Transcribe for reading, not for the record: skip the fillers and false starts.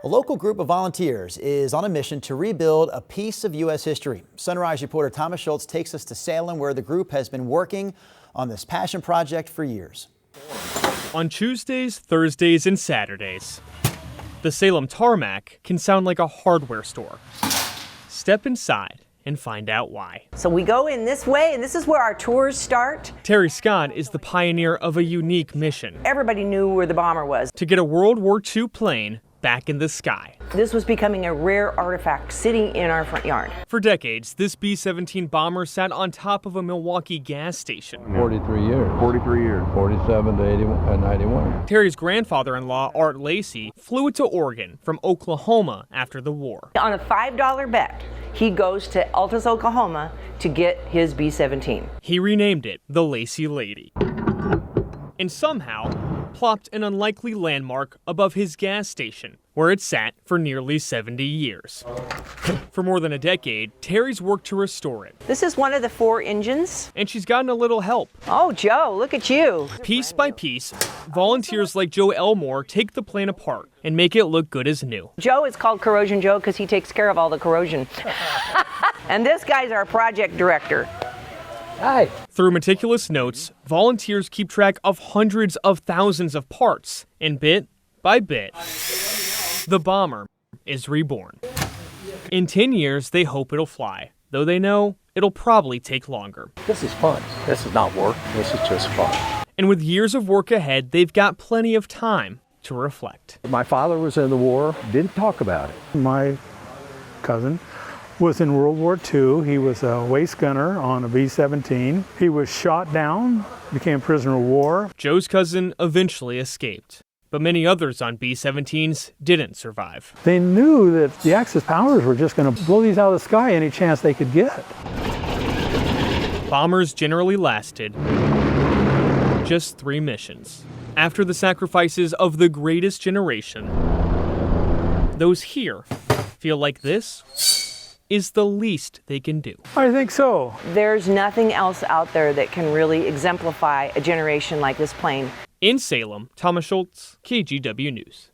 A local group of volunteers is on a mission to rebuild a piece of U.S. history. Sunrise reporter Thomas Schultz takes us to Salem, where the group has been working on this passion project for years. On Tuesdays, Thursdays, and Saturdays, the Salem tarmac can sound like a hardware store. Step inside and find out why. So we go in this way, and this is where our tours start. Terry Scott is the pioneer of a unique mission. Everybody knew where the bomber was. To get a World War II plane back in the sky. This was becoming a rare artifact sitting in our front yard. For decades, this B-17 bomber sat on top of a Milwaukie gas station. 43 years. 43 years. 47 to 91. Terry's grandfather-in-law, Art Lacey, flew it to Oregon from Oklahoma after the war. On a $5 bet, he goes to Altus, Oklahoma to get his B-17. He renamed it the Lacey Lady. And somehow plopped an unlikely landmark above his gas station, where it sat for nearly 70 years. For more than a decade, Terry's worked to restore it. This is one of the 4 engines. And she's gotten a little help. Oh, Joe, look at you. Piece by piece, volunteers like Joe Elmore take the plane apart and make it look good as new. Joe is called Corrosion Joe because he takes care of all the corrosion. And this guy's our project director. Hi. Through meticulous notes, volunteers keep track of hundreds of thousands of parts, and bit by bit, the bomber is reborn. In 10 years, they hope it'll fly, though they know it'll probably take longer. This is fun. This is not work. This is just fun. And with years of work ahead, they've got plenty of time to reflect. My father was in the war, didn't talk about it. My cousin was in World War II. He was a waist gunner on a B-17. He was shot down, became prisoner of war. Joe's cousin eventually escaped, but many others on B-17s didn't survive. They knew that the Axis powers were just going to blow these out of the sky any chance they could get. Bombers generally lasted just 3 missions. After the sacrifices of the greatest generation, those here feel like this is the least they can do. I think so. There's nothing else out there that can really exemplify a generation like this plane. In Salem, Thomas Schultz, KGW News.